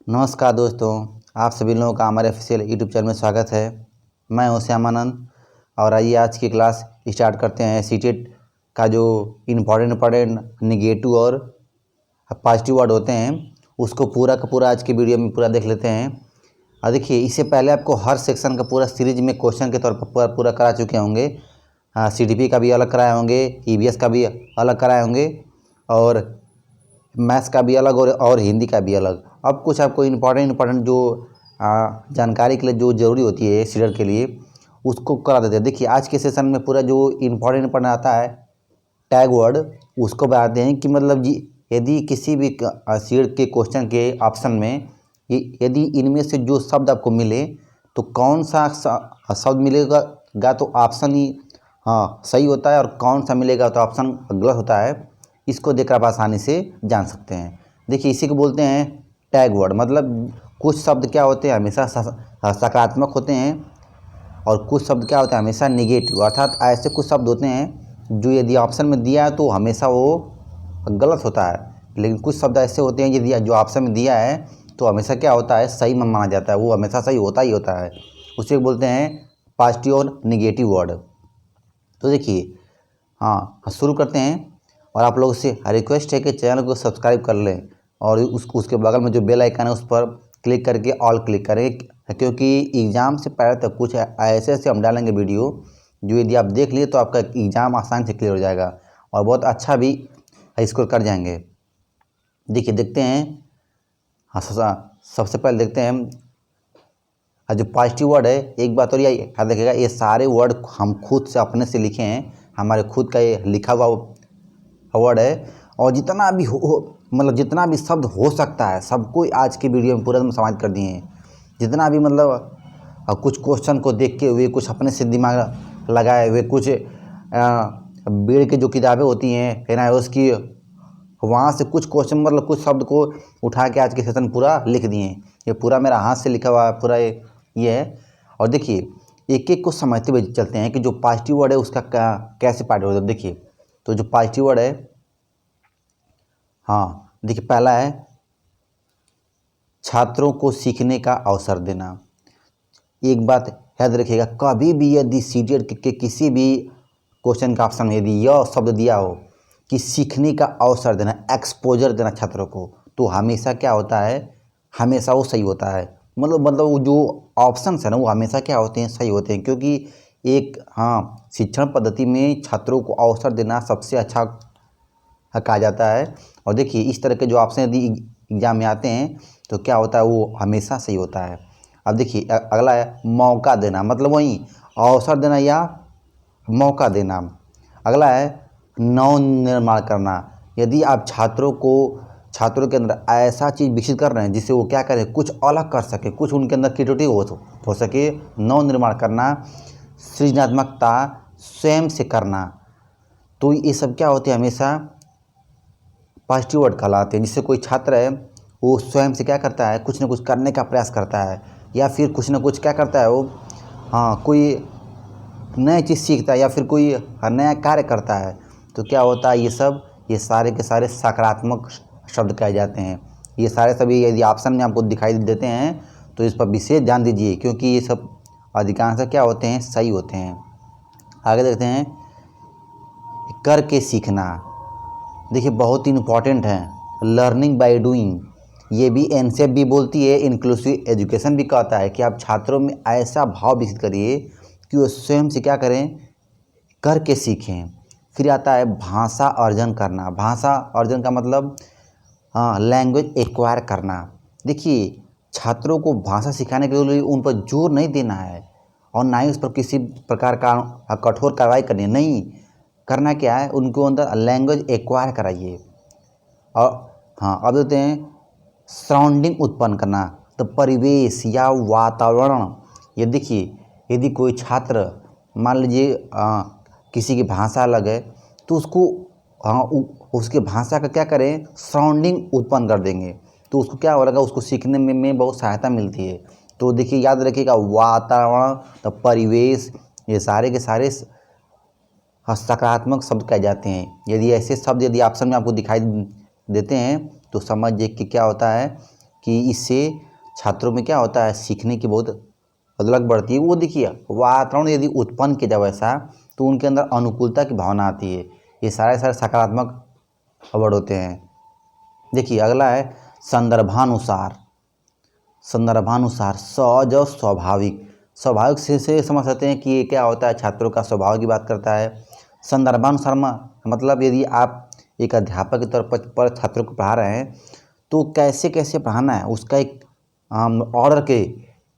नमस्कार दोस्तों, आप सभी लोगों का हमारे ऑफिशियल यूट्यूब चैनल में स्वागत है। मैं हूं श्यामानंद और आइए आज की क्लास स्टार्ट करते हैं। सीटेट का जो इम्पॉर्टेंट निगेटिव और पॉजिटिव वर्ड होते हैं उसको पूरा का पूरा आज की वीडियो में पूरा देख लेते हैं। और देखिए, इससे पहले आपको हर सेक्शन का पूरा सीरीज में क्वेश्चन के तौर पर पूरा करा चुके होंगे। CDP का भी अलग कराए होंगे, EVS का भी अलग कराए होंगे और मैथ्स का भी अलग और हिंदी का भी अलग। अब कुछ आपको इम्पॉर्टेंट जो जानकारी के लिए जो ज़रूरी होती है सीडर के लिए उसको करा देते हैं। देखिए, आज के सेशन में पूरा जो इम्पॉर्टेंट आता है टैग वर्ड उसको बताते हैं कि मतलब जी यदि किसी भी सीडर के क्वेश्चन के ऑप्शन में यदि इनमें से जो शब्द आपको मिले तो कौन सा शब्द मिलेगा तो ऑप्शन ही सही होता है और कौन सा मिलेगा तो ऑप्शन गलत होता है। इसको देखकर आप आसानी से जान सकते हैं। देखिए, इसी को बोलते हैं टैग वर्ड। मतलब कुछ शब्द क्या होते हैं हमेशा सकारात्मक होते हैं और कुछ शब्द क्या होते हैं हमेशा निगेटिव। अर्थात ऐसे कुछ शब्द होते हैं जो यदि ऑप्शन में दिया है तो हमेशा वो गलत होता है, लेकिन कुछ शब्द ऐसे होते हैं यदि जो ऑप्शन में दिया है तो हमेशा क्या होता है सही माना जाता है, वो हमेशा सही होता ही होता है। उसे बोलते हैं पॉजिटिव और निगेटिव वर्ड। तो देखिए, शुरू करते हैं और आप लोगों से रिक्वेस्ट है कि चैनल को सब्सक्राइब कर लें और उसके बगल में जो बेल आइकन है उस पर क्लिक करके ऑल क्लिक करें, क्योंकि एग्ज़ाम से पहले तक कुछ ऐसे हम डालेंगे वीडियो जो यदि आप देख लिए तो आपका एग्ज़ाम आसानी से क्लियर हो जाएगा और बहुत अच्छा भी स्कोर कर जाएंगे। देखिए, देखते हैं। सबसे पहले देखते हैं जो पॉजिटिव वर्ड है। एक बात और याद रखिएगा, ये सारे वर्ड हम खुद से अपने से लिखे हैं, हमारे खुद का ये लिखा हुआ वर्ड है और जितना भी मतलब जितना भी शब्द हो सकता है सबको आज के वीडियो में पूरा समाप्त कर दिए हैं। जितना भी मतलब कुछ क्वेश्चन को देखते हुए कुछ अपने से दिमाग लगाए हुए कुछ बीड़ की जो किताबें होती हैं है ना उसकी वहाँ से कुछ क्वेश्चन मतलब कुछ शब्द को उठा के आज के सेशन पूरा लिख दिए हैं। ये पूरा मेरा हाथ से लिखा हुआ पूरा ये है। और देखिए, एक एक को समझते हुए चलते हैं कि जो पॉजिटिव वर्ड है उसका कैसे पार्ट होता है। देखिए, तो जो पॉजिटिव वर्ड है देखिए, पहला है छात्रों को सीखने का अवसर देना। एक बात याद रखिएगा, कभी भी यदि सीटेट के किसी भी क्वेश्चन का ऑप्शन में यदि यह शब्द दिया हो कि सीखने का अवसर देना, एक्सपोजर देना छात्रों को, तो हमेशा क्या होता है हमेशा वो सही होता है। मतलब वो जो ऑप्शन है ना वो हमेशा क्या होते हैं सही होते हैं, क्योंकि एक शिक्षण पद्धति में छात्रों को अवसर देना सबसे अच्छा कहा जाता है। और देखिए, इस तरह के जो ऑप्शन यदि एग्जाम में आते हैं तो क्या होता है वो हमेशा सही होता है। अब देखिए, अगला है मौका देना। मतलब वही अवसर देना या मौका देना। अगला है नव निर्माण करना। यदि आप छात्रों के अंदर ऐसा चीज़ विकसित कर रहे हैं जिससे वो क्या करें कुछ अलग कर सके, कुछ उनके अंदर क्रिएटिविटी हो सके। नव निर्माण करना, सृजनात्मकता, स्वयं से करना, तो ये सब क्या होते हैं हमेशा पॉजिटिव वर्ड कहलाते हैं। जिससे कोई छात्र है वो स्वयं से क्या करता है कुछ ना कुछ करने का प्रयास करता है या फिर कुछ ना कुछ क्या करता है वो कोई नई चीज़ सीखता है या फिर कोई नया कार्य करता है। तो क्या होता है ये सारे के सारे सकारात्मक शब्द कहे जाते हैं। ये सारे सभी यदि ऑप्शन में आपको दिखाई देते हैं तो इस पर विशेष ध्यान दीजिए, क्योंकि ये सब अधिकांश क्या होते हैं सही होते हैं। आगे देखते हैं करके सीखना। देखिए, बहुत ही इम्पॉर्टेंट है। लर्निंग बाय डूइंग, ये भी एनसेप भी बोलती है, इंक्लूसिव एजुकेशन भी कहता है कि आप छात्रों में ऐसा भाव विकसित करिए कि वो स्वयं से क्या करें करके सीखें। फिर आता है भाषा अर्जन करना। भाषा अर्जन का मतलब लैंग्वेज एक्वायर करना। देखिए, छात्रों को भाषा सिखाने के लिए उन पर जोर नहीं देना है और ना ही उस पर किसी प्रकार का कठोर कार्रवाई करनी है। नहीं करना, क्या है उनको अंदर लैंग्वेज एक्वायर कराइए। और अब देते हैं सराउंडिंग उत्पन्न करना, तो परिवेश या वातावरण। ये देखिए, यदि कोई छात्र मान लीजिए किसी की भाषा अलग है तो उसको उसके भाषा का क्या करें सराउंडिंग उत्पन्न कर देंगे तो उसको क्या होगा उसको सीखने में बहुत सहायता मिलती है। तो देखिए, याद रखिएगा वातावरण, तो परिवेश, ये सारे के सारे सकारात्मक शब्द कहे जाते हैं। यदि ऐसे शब्द यदि ऑप्शन में आपको दिखाई देते हैं तो समझिए कि क्या होता है कि इससे छात्रों में क्या होता है, सीखने की बहुत अदलग बढ़ती है। वो देखिए वातावरण यदि उत्पन्न किया जाए वैसा, तो उनके अंदर अनुकूलता की भावना आती है। ये सारे सकारात्मक वर्ड होते हैं। देखिए अगला है संदर्भानुसार। संदर्भानुसार सहज और स्वाभाविक। स्वाभाविक से समझ सकते हैं कि ये क्या होता है, छात्रों का स्वभाव की बात करता है। संदर्भानुसार मतलब यदि आप एक अध्यापक के तौर पर छात्रों को पढ़ा रहे हैं तो कैसे कैसे पढ़ाना है उसका एक ऑर्डर के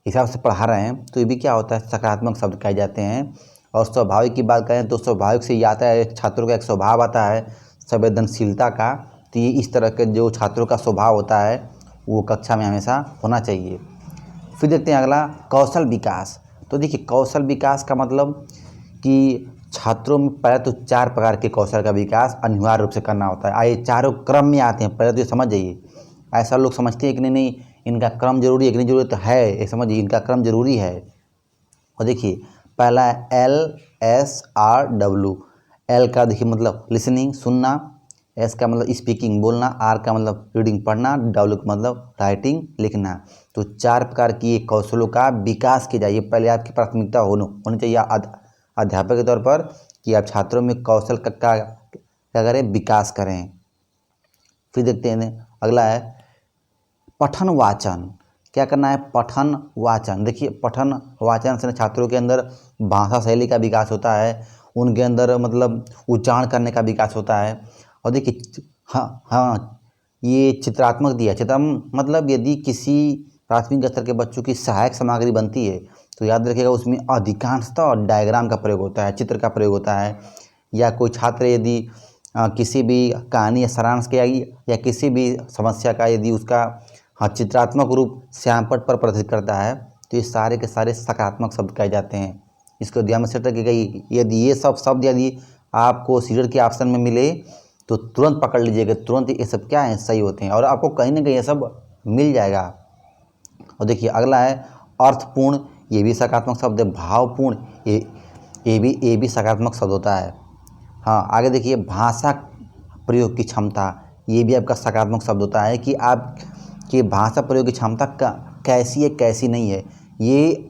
हिसाब से पढ़ा रहे हैं, तो ये भी क्या होता है, सकारात्मक शब्द कहे जाते हैं। और स्वाभाविक की बात करें तो स्वाभाविक से ये आता है, छात्रों का एक स्वभाव आता है संवेदनशीलता का। तो ये इस तरह के जो छात्रों का स्वभाव होता है वो कक्षा में हमेशा होना चाहिए। फिर देखते हैं अगला कौशल विकास। तो देखिए कौशल विकास का मतलब कि छात्रों में पहले तो 4 प्रकार के कौशल का विकास अनिवार्य रूप से करना होता है। आइए चारों क्रम में आते हैं, पहले तो ये समझ जाइए। ऐसा लोग समझते हैं कि नहीं इनका क्रम जरूरी है, कि नहीं जरूरी, तो है, ये समझिए इनका क्रम जरूरी है। और देखिए पहला है LSRW। एल का देखिए मतलब लिसनिंग सुनना, एस का मतलब स्पीकिंग बोलना, आर का मतलब रीडिंग पढ़ना, डब्ल्यू का मतलब राइटिंग लिखना। तो 4 प्रकार की कौशलों का विकास किया जाए, पहले आपकी प्राथमिकता होनी चाहिए अध्यापक के तौर पर कि आप छात्रों में कौशल का क्या करें, विकास करें। फिर देखते हैं अगला है पठन वाचन। क्या करना है, पठन वाचन। देखिए पठन वाचन से छात्रों के अंदर भाषा शैली का विकास होता है, उनके अंदर मतलब उच्चारण करने का विकास होता है। और देखिए हाँ ये चित्रात्मक दिया, चित्रात्मक मतलब यदि किसी प्राथमिक स्तर के बच्चों की सहायक सामग्री बनती है तो याद रखिएगा उसमें अधिकांशतः और डायग्राम का प्रयोग होता है, चित्र का प्रयोग होता है। या कोई छात्र यदि किसी भी कहानी या सारांश के या किसी भी समस्या का यदि उसका चित्रात्मक रूप श्यामपट्ट पर प्रदर्शित करता है तो ये सारे के सारे सकारात्मक शब्द कहे जाते हैं। इसको ध्यान में सेट रखिएगा। यदि ये सब शब्द यदि आपको सीडर के ऑप्शन में मिले तो तुरंत पकड़ लीजिएगा, तुरंत ये सब क्या है, सही होते हैं और आपको कहीं ना कहीं ये सब मिल जाएगा। और देखिए अगला है अर्थपूर्ण। ये भी सकारात्मक शब्द है। भावपूर्ण ये भी सकारात्मक शब्द होता है। हाँ आगे देखिए भाषा प्रयोग की क्षमता, ये भी आपका सकारात्मक शब्द होता है कि आपकी भाषा प्रयोग की क्षमता कैसी है कैसी नहीं है। ये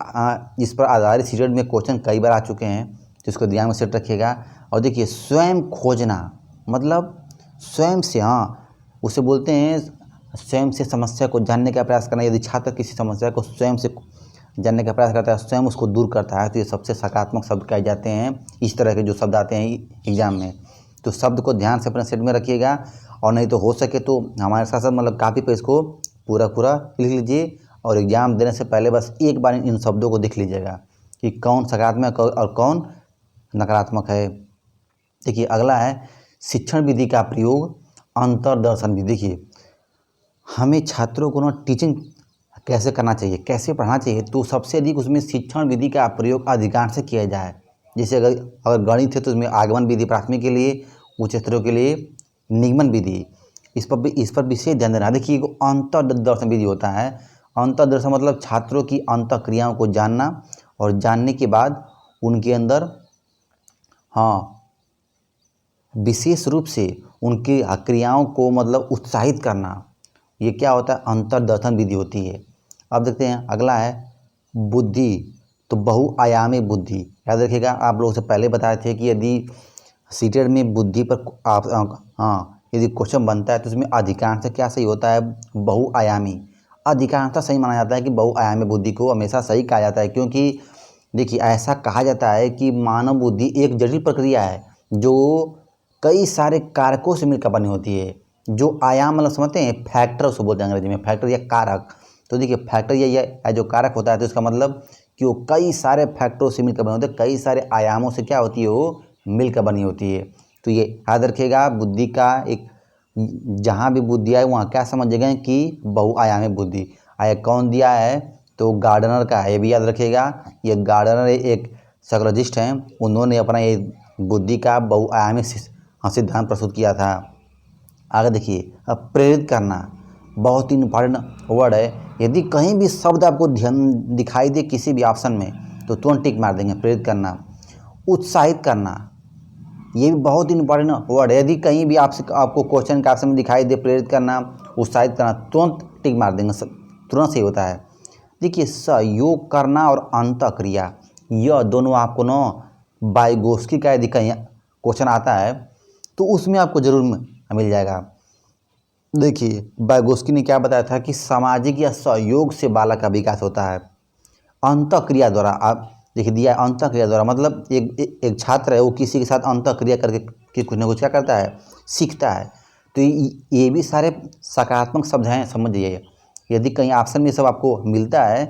इस पर आधारित सीडर में क्वेश्चन कई बार आ चुके हैं, तो इसको ध्यान में सेट रखिएगा। और देखिए स्वयं खोजना मतलब स्वयं से, उसे बोलते हैं स्वयं से समस्या को जानने का प्रयास करना। यदि छात्र किसी समस्या को स्वयं से जानने का प्रयास करता है, स्वयं उसको दूर करता है, तो ये सबसे सकारात्मक शब्द कहे जाते हैं। इस तरह के जो शब्द आते हैं एग्जाम में, तो शब्द को ध्यान से अपने सेट में रखिएगा। और नहीं तो हो सके तो हमारे साथ साथ मतलब कापी पे इसको पूरा लिख लीजिए और एग्ज़ाम देने से पहले बस एक बार इन शब्दों को देख लीजिएगा कि कौन सकारात्मक और कौन नकारात्मक है। देखिए अगला है शिक्षण विधि का प्रयोग अंतर्दर्शन विधि। देखिए हमें छात्रों को टीचिंग कैसे करना चाहिए, कैसे पढ़ाना चाहिए, तो सबसे अधिक उसमें शिक्षण विधि का प्रयोग अधिकांश से किया जाए। जैसे अगर गणित है तो उसमें आगमन विधि प्राथमिक के लिए, उच्च स्तरों के लिए निगमन विधि, इस पर विशेष ध्यान देना। देखिए अंतर्दर्शन विधि होता है। अंतर्दर्शन मतलब छात्रों की अंतःक्रियाओं को जानना और जानने के बाद उनके अंदर विशेष रूप से उनकी क्रियाओं को मतलब उत्साहित करना, ये क्या होता है, अंतर्दर्शन विधि होती है। अब देखते हैं अगला है बुद्धि। तो बहुआयामी बुद्धि, याद रखिएगा आप लोगों से पहले बताए थे कि यदि सीटेट में बुद्धि पर आप यदि क्वेश्चन बनता है तो उसमें अधिकांश क्या सही होता है, बहुआयामी। अधिकांशतः सही माना जाता है कि बहुआयामी बुद्धि को हमेशा सही कहा जाता है, क्योंकि देखिए ऐसा कहा जाता है कि मानव बुद्धि एक जटिल प्रक्रिया है जो कई सारे कारकों से मिलकर बनी होती है। जो आयाम मतलब समझते हैं, फैक्टर उसको बोलते हैं अंग्रेजी में, फैक्टर या कारक। तो देखिए फैक्टर या जो कारक होता है तो इसका मतलब कि वो कई सारे फैक्टरों से मिलकर बने होते हैं, कई सारे आयामों से क्या होती है, वो मिलकर बनी होती है। तो ये याद रखिएगा बुद्धि का एक, जहाँ भी बुद्धि आए वहाँ क्या समझिएगा कि बहुआयामी बुद्धि आया। कौन दिया है, तो गार्डनर का है, ये भी याद रखिएगा। ये गार्डनर एक साइकोलॉजिस्ट हैं, उन्होंने अपना ये बुद्धि का बहुआयामी सिद्धांत प्रस्तुत किया था। आगे देखिए अब प्रेरित करना बहुत ही इंपॉर्टेंट वर्ड है। यदि कहीं भी शब्द आपको ध्यान दिखाई दे किसी भी ऑप्शन में तो तुरंत टिक मार देंगे। प्रेरित करना, उत्साहित करना, ये भी बहुत ही इंपॉर्टेंट वर्ड है। यदि कहीं भी आपको क्वेश्चन के ऑप्शन में दिखाई दे प्रेरित करना, उत्साहित करना, तुरंत टिक मार देंगे, तुरंत सही होता है। देखिए सहयोग करना और अंतःक्रिया, यह दोनों आपको ना वाइगोत्स्की का यदि कहीं क्वेश्चन आता है तो उसमें आपको जरूर मिल जाएगा। देखिए वाइगोत्स्की ने क्या बताया था कि सामाजिक या सहयोग से बालक का विकास होता है। अंतःक्रिया द्वारा, आप देखिए दिया है अंतःक्रिया द्वारा, मतलब एक छात्र है वो किसी के साथ अंतःक्रिया करके कुछ ना कुछ क्या करता है, सीखता है। तो ये भी सारे सकारात्मक शब्द हैं, समझ जाइए। यदि कहीं ऑप्शन में सब आपको मिलता है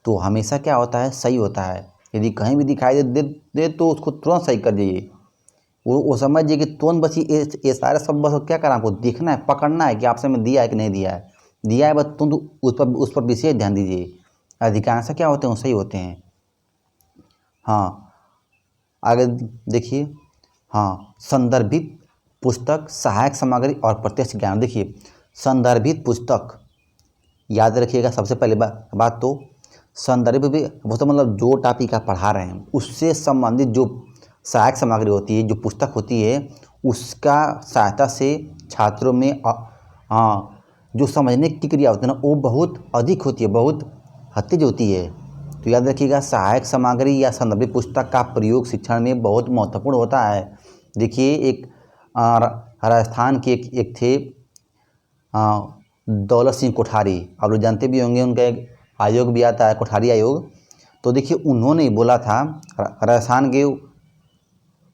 तो हमेशा क्या होता है, सही होता है। यदि कहीं भी दिखाई दे तो उसको तुरंत सही कर जाइए। वो समझिए कि तुरंत बस ये सारे शब्द बस क्या करना, आपको देखना है, पकड़ना है कि ऑप्शन में दिया है कि नहीं दिया है। दिया है बस तुरंत उस पर विशेष ध्यान दीजिए। अधिकांश क्या होते हैं, वो सही होते हैं। हाँ आगे देखिए, हाँ संदर्भित पुस्तक, सहायक सामग्री और प्रत्यक्ष ज्ञान। देखिए संदर्भित पुस्तक याद रखिएगा, सबसे पहले बात तो संदर्भ भी वो तो मतलब जो टॉपिक आप पढ़ा रहे हैं उससे संबंधित जो सहायक सामग्री होती है, जो पुस्तक होती है, उसका सहायता से छात्रों में जो समझने की क्रिया होती है ना वो बहुत अधिक होती है, बहुत तेज होती है। तो याद रखिएगा सहायक सामग्री या संदर्भित पुस्तक का प्रयोग शिक्षण में बहुत महत्वपूर्ण होता है। देखिए एक राजस्थान के एक थे दौलत सिंह कोठारी, आप लोग जानते भी होंगे, उनका एक आयोग भी आता है, कोठारी आयोग। तो देखिए उन्होंने बोला था, राजस्थान के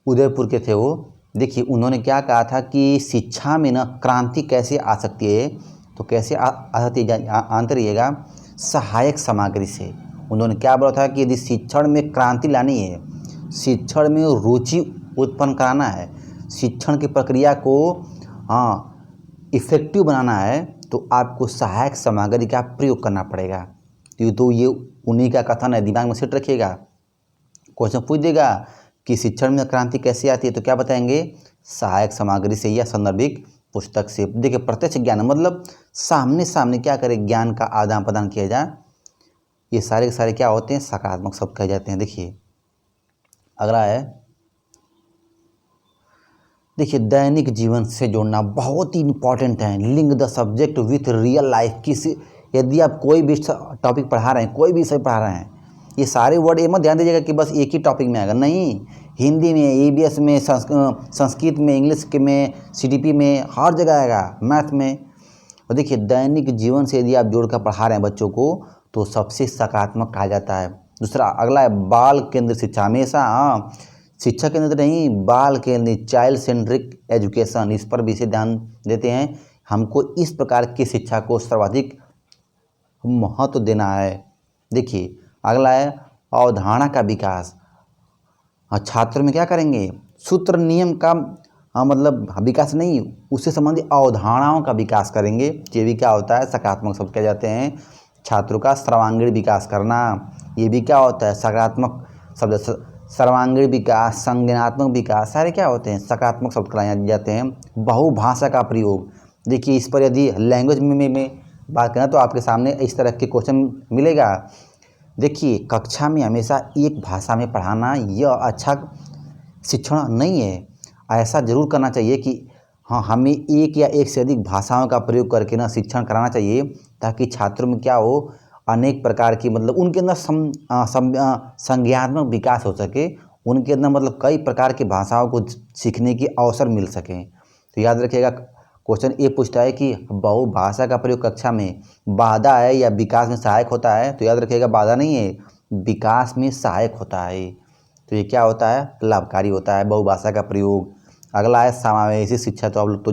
उदयपुर के थे वो। देखिए उन्होंने क्या कहा था कि शिक्षा में ना क्रांति कैसे आ सकती है, तो कैसे आ सकती है जानते रहिएगा, सहायक सामग्री से। उन्होंने क्या बोला था कि यदि शिक्षण में क्रांति लानी है, शिक्षण में रुचि उत्पन्न कराना है, शिक्षण की प्रक्रिया को इफ़ेक्टिव बनाना है, तो आपको सहायक सामग्री का प्रयोग करना पड़ेगा। तो ये उन्हीं का कथन है, दिमाग में सेट रखिएगा। क्वेश्चन पूछ देगा कि शिक्षण में क्रांति कैसे आती है, तो क्या बताएंगे, सहायक सामग्री से या संदर्भित पुस्तक से। देखिए प्रत्यक्ष ज्ञान मतलब सामने सामने क्या करें, ज्ञान का आदान प्रदान किया जाए। ये सारे के सारे क्या होते हैं, सकारात्मक शब्द कहे जाते हैं। देखिए अगला है, देखिए दैनिक जीवन से जोड़ना बहुत ही इंपॉर्टेंट है। Link the subject with real life. किसी यदि आप कोई भी टॉपिक पढ़ा रहे हैं, कोई भी विषय पढ़ा रहे हैं, ये सारे वर्ड ये मत ध्यान दीजिएगा कि बस एक ही टॉपिक में आएगा, नहीं। हिंदी में, ईवीएस में, संस्कृत में, इंग्लिश के में, सीटीपी में, हर जगह आएगा, मैथ में। और देखिए दैनिक जीवन से यदि आप जोड़ कर पढ़ा रहे हैं बच्चों को तो सबसे सकारात्मक कहा जाता है। दूसरा अगला है बाल केंद्रित शिक्षा। हमेशा शिक्षा केंद्रित नहीं, बाल केंद्रित, चाइल्ड सेंट्रिक एजुकेशन, इस पर विशेष ध्यान देते हैं। हमको इस प्रकार की शिक्षा को सर्वाधिक महत्व देना है। देखिए अगला है अवधारणा का विकास। छात्र में क्या करेंगे, सूत्र नियम का मतलब विकास नहीं, उससे संबंधित अवधारणाओं का विकास करेंगे। ये भी क्या होता है, सकारात्मक शब्द कहे जाते हैं। छात्रों का सर्वांगीण विकास करना, ये भी क्या होता है, सकारात्मक शब्द। सर्वांगीण विकास, संज्ञानात्मक विकास, सारे क्या होते हैं, सकारात्मक शब्द कराए जाते हैं। बहुभाषा का प्रयोग। देखिए इस पर यदि लैंग्वेज में बात करें तो आपके सामने इस तरह के क्वेश्चन मिलेगा। देखिए कक्षा में हमेशा एक भाषा में पढ़ाना यह अच्छा शिक्षण नहीं है। ऐसा जरूर करना चाहिए कि हमें एक या एक से अधिक भाषाओं का प्रयोग करके ना शिक्षण कराना चाहिए, ताकि छात्रों में क्या हो, अनेक प्रकार की मतलब उनके अंदर संज्ञानात्मक विकास हो सके, उनके अंदर मतलब कई प्रकार की भाषाओं को सीखने की अवसर मिल सके। तो याद रखिएगा क्वेश्चन ये पूछता है कि बहुभाषा का प्रयोग कक्षा में बाधा है या विकास में सहायक होता है। तो याद रखिएगा बाधा नहीं है, विकास में सहायक होता है। तो ये क्या होता है, लाभकारी होता है बहुभाषा का प्रयोग। अगला है समावेशी शिक्षा। तो आप लोग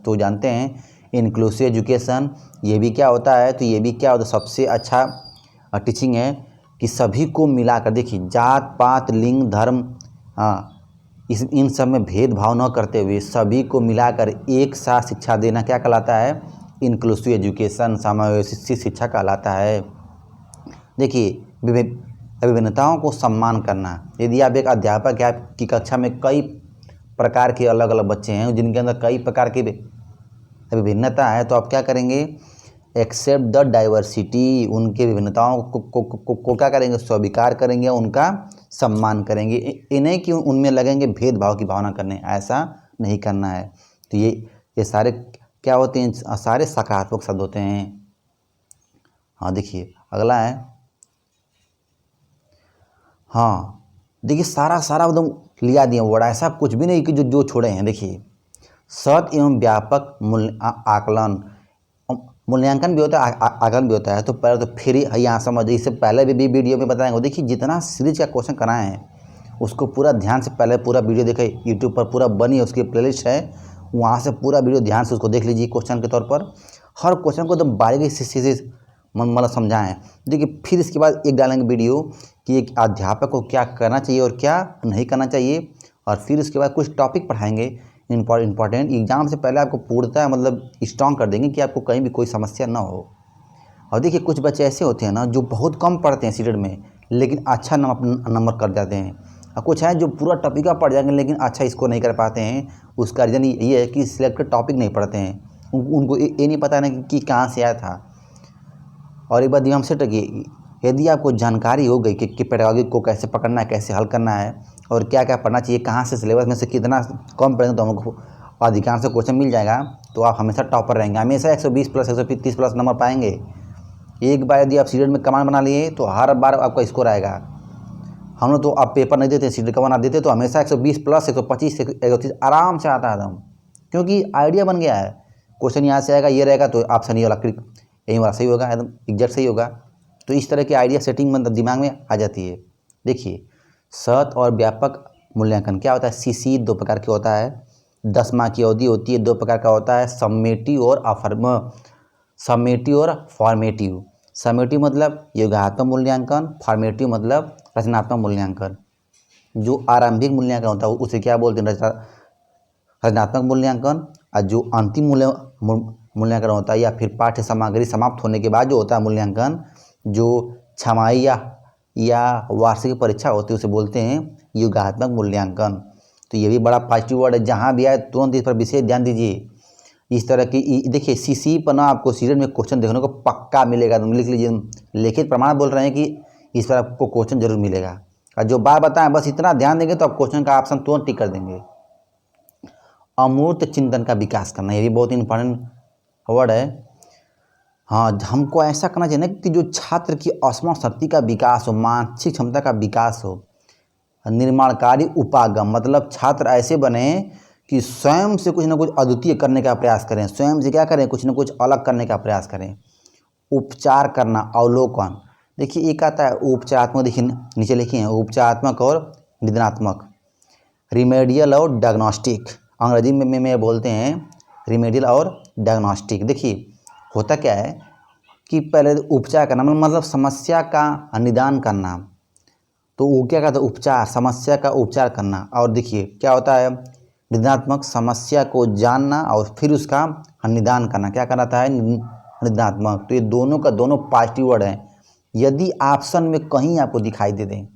तो जानते हैं, इंक्लूसिव एजुकेशन। ये भी क्या होता है, तो ये भी क्या होता है, सबसे अच्छा टीचिंग है कि सभी को मिलाकर, देखिए जात पात लिंग धर्म इन सब में भेदभाव न करते हुए सभी को मिलाकर एक साथ शिक्षा देना क्या कहलाता है, इंक्लूसिव एजुकेशन, समावेशी शिक्षा कहलाता है। देखिए विभिन्नताओं को सम्मान करना। यदि आप एक अध्यापक है, आपकी कक्षा में कई प्रकार के अलग अलग बच्चे हैं जिनके अंदर कई प्रकार की विभिन्नता है, तो आप क्या करेंगे, एक्सेप्ट द डाइवर्सिटी, उनके विभिन्नताओं को क्या करेंगे, स्वीकार करेंगे, उनका सम्मान करेंगे। इन्हें कि उनमें लगेंगे भेदभाव की भावना करने, ऐसा नहीं करना है। तो ये सारे क्या होते हैं, सारे सकारात्मक शब्द होते हैं। हाँ देखिए अगला है, हाँ देखिए सारा सारा एकदम लिया दिया वर्ड, ऐसा कुछ भी नहीं कि जो छोड़े हैं। देखिए सत एवं व्यापक आकलन, मूल्यांकन भी होता है, आकलन भी होता है। तो पहले तो फिर यहाँ समझ, इससे पहले भी वीडियो में बताएंगे। देखिए जितना सीरीज का क्वेश्चन कराए हैं उसको पूरा ध्यान से पहले पूरा वीडियो देखें, यूट्यूब पर पूरा बनी है, उसकी प्लेलिस्ट है, वहाँ से पूरा वीडियो ध्यान से उसको देख लीजिए। क्वेश्चन के तौर पर हर क्वेश्चन को एकदम बारीकी से मतलब समझाएं। देखिए फिर इसके बाद एक डालेंगे वीडियो कि एक अध्यापक को क्या करना चाहिए और क्या नहीं करना चाहिए, और फिर उसके बाद कुछ टॉपिक पढ़ाएंगे इंपॉर्टेंट, एग्जाम से पहले आपको पूर्णतः मतलब स्ट्रॉन्ग कर देंगे कि आपको कहीं भी कोई समस्या ना हो। और देखिए कुछ बच्चे ऐसे होते हैं ना जो बहुत कम पढ़ते हैं सीटेट में, लेकिन अच्छा नंबर कर जाते हैं, और कुछ हैं जो पूरा टॉपिक का पढ़ जाएंगे लेकिन अच्छा स्कोर नहीं कर पाते हैं। उसका रीज़न ये है कि सिलेक्टेड टॉपिक नहीं पढ़ते हैं, उनको ये नहीं पता ना कि कहाँ से आया था। और एक बात दिमाग से रखिए, यदि आपको जानकारी हो गई कि पेडागोजी को कैसे पकड़ना है, कैसे हल करना है और क्या क्या पढ़ना चाहिए, कहाँ से सिलेबस में से कितना कम पढ़ेंगे तो हमको अधिकांश क्वेश्चन मिल जाएगा, तो आप हमेशा टॉपर रहेंगे, हमेशा 120 प्लस 130 प्लस नंबर पाएंगे। एक बार यदि आप सीटेट में कमांड बना लिए तो हर बार आपका स्कोर आएगा। हम लोग तो आप पेपर नहीं देते, सीटेट का बना देते तो हमेशा 120 प्लस 125 130 आराम से आता है एकदम, क्योंकि आइडिया बन गया है। क्वेश्चन यहाँ से आएगा, ये रहेगा तो ऑप्शन ये वाला क्लिक, यही वाला सही होगा, एकदम एग्जैक्ट सही होगा। तो इस तरह की आइडिया सेटिंग मतलब दिमाग में आ जाती है। देखिए सत और व्यापक मूल्यांकन क्या होता है, सीसी 2 प्रकार के होता है, 10 माह की अवधि होती है, 2 प्रकार का होता है, समेटिव और फॉर्मेटिव। समेटिव मतलब योगात्मक मूल्यांकन, फॉर्मेटिव मतलब रचनात्मक मूल्यांकन। जो आरंभिक मूल्यांकन होता है उसे क्या बोलते हैं, रचनात्मक मूल्यांकन। और जो अंतिम मूल्यांकन होता है या फिर पाठ्य सामग्री समाप्त होने के बाद जो होता है मूल्यांकन, जो छमाही या वार्षिक परीक्षा होती है, उसे बोलते हैं योगात्मक मूल्यांकन। तो ये भी बड़ा पॉजिटिव वर्ड है, जहाँ भी आए तुरंत इस पर विशेष ध्यान दीजिए। इस तरह की देखिए सीसी पर ना आपको सीरियल में क्वेश्चन देखने को पक्का मिलेगा, तुम लिख लीजिए, लिखित प्रमाण बोल रहे हैं कि इस पर आपको क्वेश्चन जरूर मिलेगा। और जो बात बताएं बस इतना ध्यान देंगे तो आप क्वेश्चन का ऑप्शन तुरंत टिक कर देंगे। अमूर्त चिंतन का विकास करना, ये भी बहुत इंपॉर्टेंट वर्ड है। हाँ हमको ऐसा करना चाहिए ना कि जो छात्र की अस्मरण शक्ति का विकास हो, मानसिक क्षमता का विकास हो। निर्माणकारी उपागम मतलब छात्र ऐसे बने कि स्वयं से कुछ ना कुछ अद्वितीय करने का प्रयास करें, स्वयं से क्या करें, कुछ ना कुछ अलग करने का प्रयास करें। उपचार करना, अवलोकन, देखिए एक आता है उपचारात्मक, देखिए नीचे लिखे हैं उपचारात्मक और निदानात्मक। रिमेडियल और डायग्नोस्टिक, अंग्रेजी में बोलते हैं रिमेडियल और डायग्नोस्टिक। देखिए होता क्या है कि पहले उपचार करना मतलब समस्या का निदान करना, तो वो क्या कहता है उपचार, समस्या का उपचार करना। और देखिए क्या होता है निदानात्मक, समस्या को जानना और फिर उसका निदान करना, क्या कहलाता है निदानात्मक। तो ये दोनों का दोनों पॉजिटिव वर्ड हैं। यदि ऑप्शन में कहीं आपको दिखाई दे दें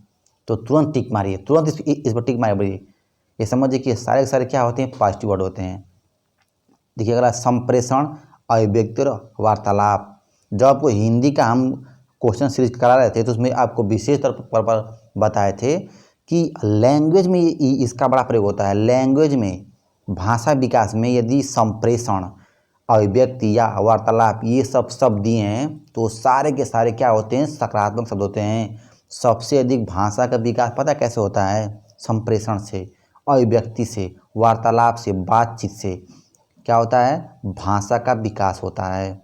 तो तुरंत टिक मारिए, तुरंत इस पर टिक मारिए। ये समझिए कि सारे के सारे क्या होते हैं, पॉजिटिव वर्ड होते हैं। देखिए अगला संप्रेषण, अभिव्यक्ति और वार्तालाप। जब आपको हिंदी का हम क्वेश्चन सीरीज करा रहे थे तो उसमें आपको विशेष तौर पर बताए थे कि लैंग्वेज में इसका बड़ा प्रयोग होता है। लैंग्वेज में, भाषा विकास में यदि संप्रेषण, अभिव्यक्ति या वार्तालाप ये सब शब्द दिए हैं तो सारे के सारे क्या होते हैं, सकारात्मक शब्द होते हैं। सबसे अधिक भाषा का विकास पता कैसे होता है, संप्रेषण से, अभिव्यक्ति से, वार्तालाप से, बातचीत से क्या होता है, भाषा का विकास होता है।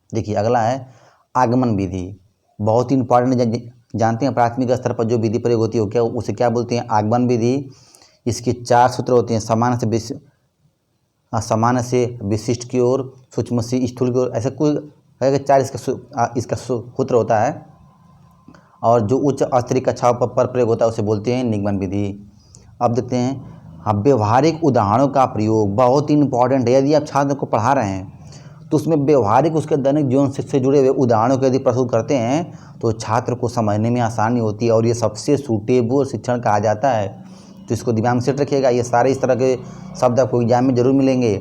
देखिए अगला है आगमन विधि, बहुत ही इंपॉर्टेंट, जानते हैं प्राथमिक स्तर पर जो विधि प्रयोग होती है क्या, उसे क्या बोलते हैं, आगमन विधि। इसके 4 सूत्र होते हैं, सामान्य से विशिष्ट की ओर, सूक्ष्म से स्थूल की ओर, ऐसे कुल 4 इसका सूत्र होता है। और जो उच्च स्तरीय कक्षाओं पर प्रयोग होता है उसे बोलते हैं निगमन विधि। अब देखते हैं व्यवहारिक उदाहरणों का प्रयोग, बहुत ही इंपॉर्टेंट है। यदि आप छात्र को पढ़ा रहे हैं तो उसमें व्यवहारिक उसके दैनिक जीवन से जुड़े हुए उदाहरणों को यदि प्रस्तुत करते हैं तो छात्र को समझने में आसानी होती है और ये सबसे सूटेबल शिक्षण कहा जाता है। तो इसको दिमाग में सेट रखिएगा, ये सारे इस तरह के शब्द आपको एग्जाम में जरूर मिलेंगे।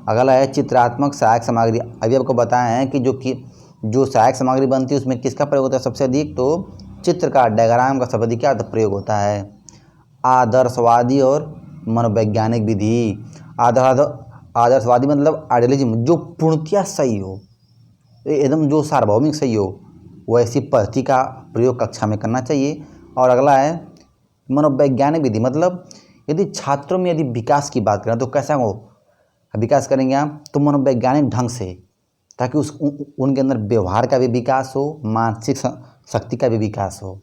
अगला है चित्रात्मक सहायक सामग्री। अभी आपको बताए हैं कि जो सहायक सामग्री बनती है उसमें किसका प्रयोग होता है सबसे अधिक, तो चित्र का, डायग्राम का सबसे अधिक क्या प्रयोग होता है। आदर्शवादी और मनोवैज्ञानिक विधि। आदर्शवादी मतलब आइडियलिज्म, जो पूर्णतया सही हो, एकदम जो सार्वभौमिक सही हो वैसी पद्धति का प्रयोग कक्षा में करना चाहिए। और अगला है मनोवैज्ञानिक विधि, मतलब यदि छात्रों में यदि विकास की बात करें तो कैसा हो विकास करेंगे आप, तो मनोवैज्ञानिक ढंग से, ताकि उनके अंदर व्यवहार का भी विकास हो, मानसिक शक्ति का भी विकास हो।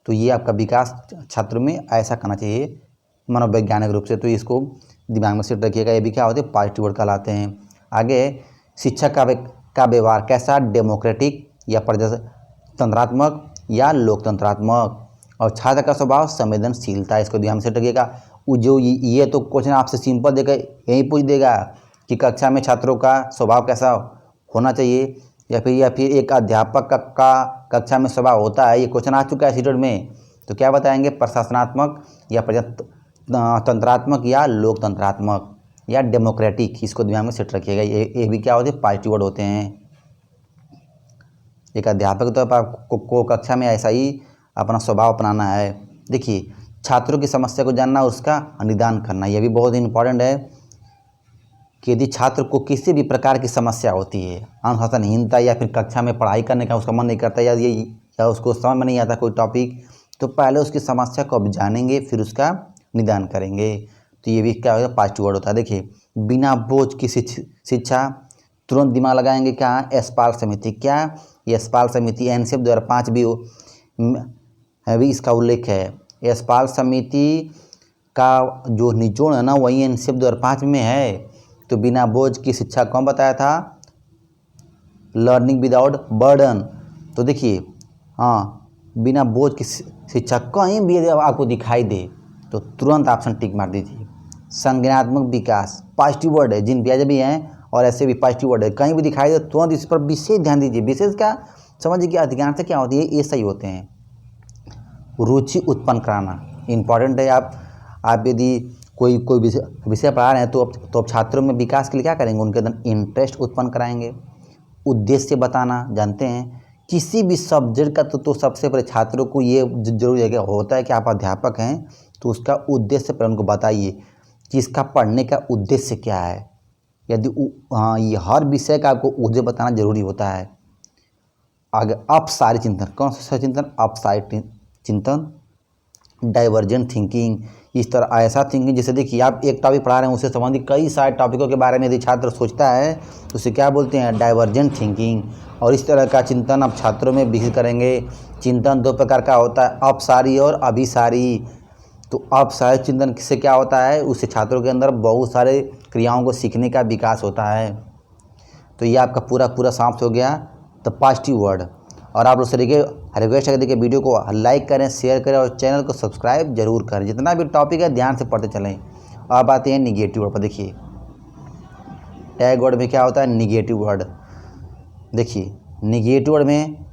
तो ये आपका विकास छात्रों में ऐसा करना चाहिए मनोवैज्ञानिक रूप से। तो इसको दिमाग में सेट रखिएगा। ये भी क्या होते हैं, पॉजिटिव वर्ड कहलाते हैं। आगे शिक्षा का व्यवहार कैसा, डेमोक्रेटिक या प्रजातंत्रात्मक या लोकतंत्रात्मक। और छात्र का स्वभाव संवेदनशीलता, इसको ध्यान से रखिएगा। जो ये तो क्वेश्चन आपसे सिंपल देगा, यही पूछ देगा कि कक्षा में छात्रों का स्वभाव कैसा होना चाहिए, या फिर एक अध्यापक का कक्षा में स्वभाव होता है। ये क्वेश्चन आ चुका है सीटेट में। तो क्या बताएंगे, प्रशासनात्मक या प्रजातंत्रात्मक या लोकतंत्रात्मक या डेमोक्रेटिक। इसको दिमाग में सेट रखिएगा। ये भी क्या होते हैं, पॉजिटिव वर्ड होते हैं। एक अध्यापक के तौर पर आपको कक्षा में ऐसा ही अपना स्वभाव अपनाना है। देखिए, छात्रों की समस्या को जानना, उसका निदान करना, यह भी बहुत इंपॉर्टेंट है कि यदि छात्र को किसी भी प्रकार की समस्या होती है, अनुशासनहीनता या फिर कक्षा में पढ़ाई करने का उसका मन नहीं करता, या उसको समझ में नहीं आता कोई टॉपिक, तो पहले उसकी समस्या को अब जानेंगे, फिर उसका निदान करेंगे। तो ये भी क्या होगा, पॉजिटिव वर्ड होता है। देखिए, बिना बोझ की शिक्षा, तुरंत दिमाग लगाएंगे क्या, यशपाल समिति। क्या यशपाल समिति एनसीएफ 2005 भी इसका उल्लेख है। यशपाल समिति का जो निचोड़ है ना, वही एनसीएफ 2005 में है। तो बिना बोझ की शिक्षा कौन बताया था, लर्निंग विदाउट बर्डन। तो देखिए, हाँ, बिना बोझ की शिक्षा कहीं भी यदि आपको दिखाई दे तो तुरंत ऑप्शन टिक मार दीजिए। संज्ञानात्मक विकास पॉजिटिव वर्ड है, जिन ब्याज भी हैं और ऐसे भी पॉजिटिव वर्ड है, कहीं भी दिखाई दे तुरंत इस पर विशेष ध्यान दीजिए। विशेष क्या समझिए कि अधिकांश क्या होती है, ये सही होते हैं। रुचि उत्पन्न कराना इम्पॉर्टेंट है। आप यदि कोई विषय पढ़ा रहे हैं तो अब छात्रों में विकास के लिए क्या करेंगे, उनके अंदर इंटरेस्ट उत्पन्न कराएंगे। उद्देश्य बताना, जानते हैं किसी भी सब्जेक्ट का तो सबसे पहले छात्रों को ये जरूर है होता है कि आप अध्यापक हैं तो उसका उद्देश्य पर उनको बताइए कि इसका पढ़ने का उद्देश्य क्या है। यदि हाँ, ये हर विषय का आपको उद्देश्य बताना जरूरी होता है। आगे अपसारी चिंतन, कौन सा चिंतन, अपसारी चिंतन, डाइवर्जेंट थिंकिंग। इस तरह ऐसा थिंकिंग, जैसे देखिए आप एक टॉपिक पढ़ा रहे हैं, उससे संबंधित कई सारे टॉपिकों के बारे में यदि छात्र सोचता है तो उसे क्या बोलते हैं, डाइवर्जेंट थिंकिंग। और इस तरह का चिंतन अब छात्रों में विकसित करेंगे। चिंतन दो प्रकार का होता है, अपसारी और अभिसारी। तो अपसारी चिंतन से क्या होता है, उससे छात्रों के अंदर बहुत सारे क्रियाओं को सीखने का विकास होता है। तो ये आपका पूरा समाप्त हो गया द पॉजिटिव वर्ड। और आप लोग से देखिए रिक्वेस्ट है, देखिए वीडियो को लाइक करें, शेयर करें और चैनल को सब्सक्राइब जरूर करें। जितना भी टॉपिक है ध्यान से पढ़ते चलें। अब आते हैं निगेटिव वर्ड पर। देखिए, टैग वर्ड में क्या होता है, निगेटिव वर्ड। देखिए, निगेटिव वर्ड में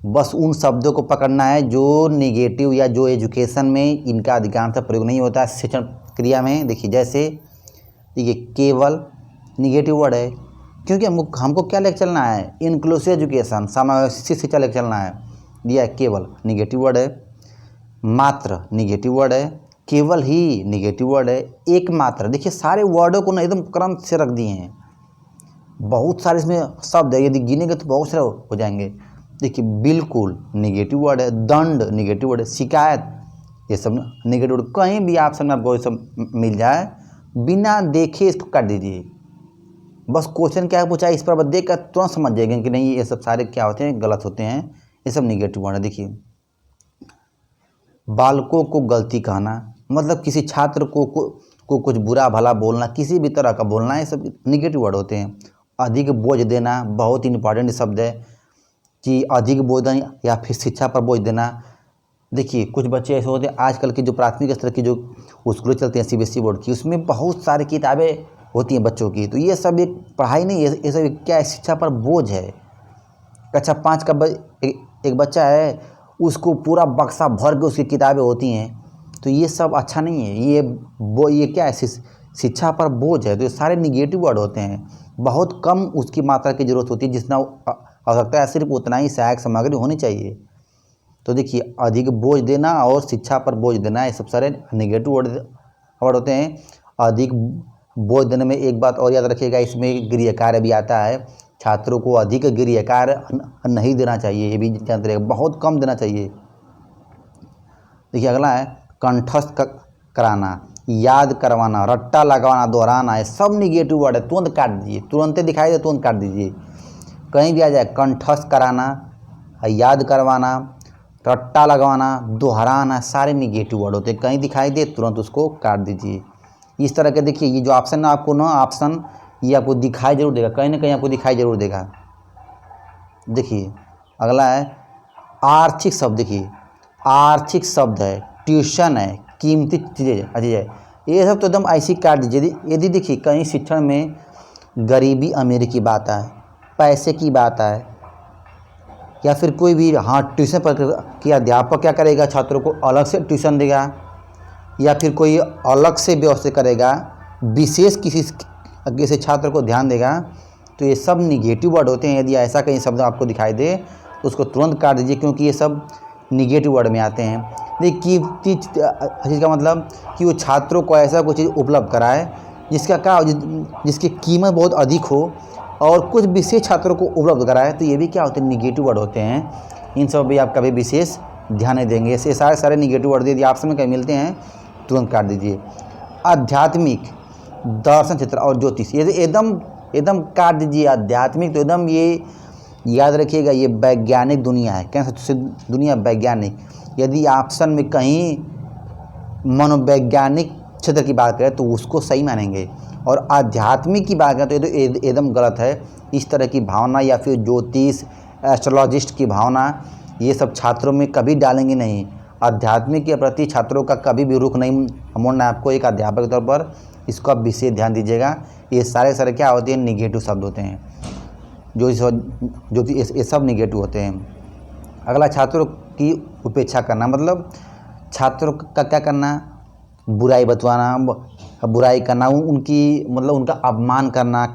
बस उन शब्दों को पकड़ना है जो निगेटिव या जो एजुकेशन में इनका अधिकांश प्रयोग नहीं होता है शिक्षण क्रिया में। देखिए, जैसे देखिए, केवल निगेटिव वर्ड है, क्योंकि हमको क्या लेकर चलना है, इंक्लूसिव एजुकेशन, समावेशी शिक्षा लेकर चलना है। दिया है केवल, निगेटिव वर्ड है। मात्र निगेटिव वर्ड है। केवल ही निगेटिव वर्ड है। एकमात्र, देखिए सारे वर्डों को ना एकदम क्रम से रख दिए हैं। बहुत सारे इसमें शब्द है, यदि गिनेंगे तो बहुत सारे हो जाएंगे। देखिए, बिल्कुल निगेटिव वर्ड है। दंड निगेटिव वर्ड है। शिकायत, ये सब निगेटिव वर्ड। कहीं भी ऑप्शन में आपको ये सब मिल जाए, बिना देखे इसको काट दीजिए। बस क्वेश्चन क्या पूछा है, इस पर देख कर तुरंत समझ जाएंगे कि नहीं, ये सब सारे क्या होते हैं, गलत होते हैं। ये सब निगेटिव वर्ड है। देखिए, बालकों को गलती कहना, मतलब किसी छात्र को कुछ बुरा भला बोलना, किसी भी तरह का बोलना, ये सब निगेटिव वर्ड होते हैं। अधिक बोझ देना, बहुत इंपॉर्टेंट शब्द है कि अधिक बोझ या फिर शिक्षा पर बोझ देना। देखिए, कुछ बच्चे ऐसे होते हैं, आजकल की जो प्राथमिक स्तर की जो स्कूलें चलती हैं सीबीएसई बोर्ड की, उसमें बहुत सारी किताबें होती हैं बच्चों की। तो ये सब एक पढ़ाई नहीं है, ये सब क्या है, शिक्षा पर बोझ है। कक्षा 5 का एक बच्चा है, उसको पूरा बक्सा भर के उसकी किताबें होती हैं। तो ये सब अच्छा नहीं है। ये क्या है, शिक्षा पर बोझ है। तो ये सारे निगेटिव वर्ड होते हैं। बहुत कम उसकी मात्रा की जरूरत होती है, जितना आवश्यकता है सिर्फ उतना ही सहायक सामग्री होनी चाहिए। तो देखिए, अधिक बोझ देना और शिक्षा पर बोझ देना, ये सब सारे निगेटिव वर्ड होते हैं। अधिक बोझ देने में एक बात और याद रखिएगा, इसमें गृह कार्य भी आता है। छात्रों को अधिक गृह कार्य नहीं देना चाहिए, ये भी जानते रहिए, बहुत कम देना चाहिए। देखिए अगला है कंठस्थ कराना, याद करवाना, रट्टा लगवाना, दोहराना, ये सब निगेटिव वर्ड है, तुरंत काट दीजिए, तुरंत दिखाई दे तुरंत काट दीजिए। कहीं भी आ जाए कंठस्थ कराना, याद करवाना, रट्टा लगवाना, दोहराना, सारे निगेटिव वर्ड होते हैं, कहीं दिखाई दे तुरंत उसको काट दीजिए। इस तरह के देखिए ये जो ऑप्शन है आपको ना ऑप्शन ये आपको दिखाई जरूर देगा, कहीं ना कहीं आपको दिखाई जरूर देगा। देखिए अगला है आर्थिक शब्द, देखिए आर्थिक शब्द है, ट्यूशन है, कीमती चीज़ें है, ये सब तो एकदम ऐसी काट दीजिए। यदि देखिए कहीं शिक्षण में गरीबी अमीरी की बात आए, पैसे की बात आए, या फिर कोई भी ट्यूशन पर कि अध्यापक क्या करेगा, छात्रों को अलग से ट्यूशन देगा या फिर कोई अलग से व्यवस्था करेगा, विशेष किसी से छात्र को ध्यान देगा, तो ये सब निगेटिव वर्ड होते हैं। यदि ऐसा कहीं शब्द आपको दिखाई दे तो उसको तुरंत काट दीजिए, क्योंकि ये सब निगेटिव वर्ड में आते हैं। देखिए चीज़ का मतलब कि वो छात्रों को ऐसा कोई चीज़ उपलब्ध कराए जिसका क्या जिसकी कीमत बहुत अधिक हो और कुछ विशेष छात्रों को उपलब्ध कराए, तो ये भी क्या होते हैं, निगेटिव वर्ड होते हैं। इन सब भी आप कभी विशेष ध्यान नहीं देंगे, ऐसे सारे निगेटिव वर्ड यदि आपस में कहीं मिलते हैं तुरंत काट दीजिए। आध्यात्मिक, दर्शन क्षेत्र और ज्योतिष, ये एकदम काट दीजिए। आध्यात्मिक तो एकदम ये याद रखिएगा, ये वैज्ञानिक दुनिया है, कैसे दुनिया वैज्ञानिक। यदि ऑप्शन में कहीं मनोवैज्ञानिक क्षेत्र की बात करें तो उसको सही मानेंगे, और आध्यात्मिक की बात करें तो ये तो एकदम गलत है। इस तरह की भावना या फिर ज्योतिष एस्ट्रोलॉजिस्ट की भावना ये सब छात्रों में कभी डालेंगे नहीं। आध्यात्मिक के प्रति छात्रों का कभी भी रुख नहीं मोड़ना है आपको, एक अध्यापक के तौर पर इसको आप विशेष ध्यान दीजिएगा। ये सारे क्या होते हैं, निगेटिव शब्द होते हैं, जो ये सब निगेटिव होते हैं। अगला छात्रों की उपेक्षा करना, मतलब छात्रों का क्या करना, बुराई बतवाना, बुराई करना, उनकी मतलब उनका अपमान करना,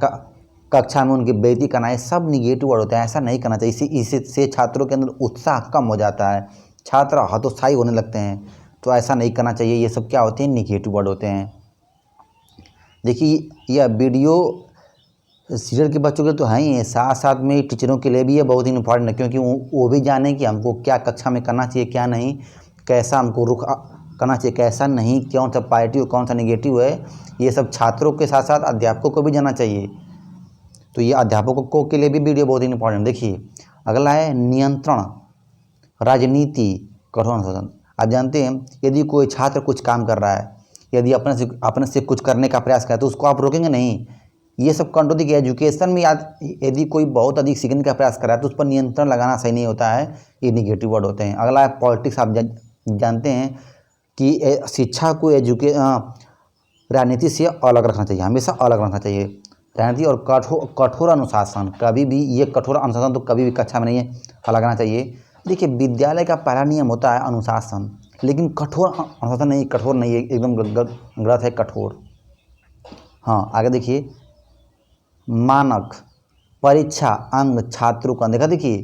कक्षा में उनकी बेइज्जती करना, ये सब निगेटिव वर्ड होते हैं। ऐसा नहीं करना चाहिए, इससे छात्रों के अंदर उत्साह कम हो जाता है, छात्र हतोत्साही होने लगते हैं, तो ऐसा नहीं करना चाहिए। ये सब क्या होते हैं, निगेटिव वर्ड होते हैं। देखिए यह वीडियो सीनियर के बच्चों के तो हैं ही, साथ साथ में टीचरों के लिए भी ये बहुत ही इंपॉर्टेंट है, क्योंकि वो भी जाने कि हमको क्या कक्षा में करना चाहिए, क्या नहीं, कैसा हमको रुख करना चाहिए, कैसा नहीं, कौन सा पॉजिटिव कौन सा नेगेटिव है, ये सब छात्रों के साथ साथ अध्यापकों को भी जानना चाहिए। तो ये अध्यापकों के लिए भी वीडियो बहुत ही इंपॉर्टेंट। देखिए अगला है नियंत्रण, राजनीति, कठोर अनुशासन। आप जानते हैं यदि कोई छात्र कुछ काम कर रहा है, यदि अपने से कुछ करने का प्रयास करे तो उसको आप रोकेंगे नहीं। ये सब कंट्रोल। देखिए एजुकेशन में यदि कोई बहुत अधिक सीखने का प्रयास कर रहा है तो उस पर नियंत्रण लगाना सही नहीं होता है, ये निगेटिव वर्ड होते हैं। अगला है पॉलिटिक्स। आप जानते हैं कि शिक्षा को राजनीति से अलग रखना चाहिए, हमेशा अलग रखना चाहिए। राजनीति और कठोर अनुशासन, कभी भी ये कठोर अनुशासन तो कभी भी कक्षा में नहीं है, अलग रहना चाहिए। देखिए विद्यालय का पहला नियम होता है अनुशासन, लेकिन कठोर अनुशासन नहीं, कठोर नहीं है, एकदम गलत है कठोर। हाँ आगे देखिए मानक, परीक्षा, अंक, छात्रों का देखा। देखिए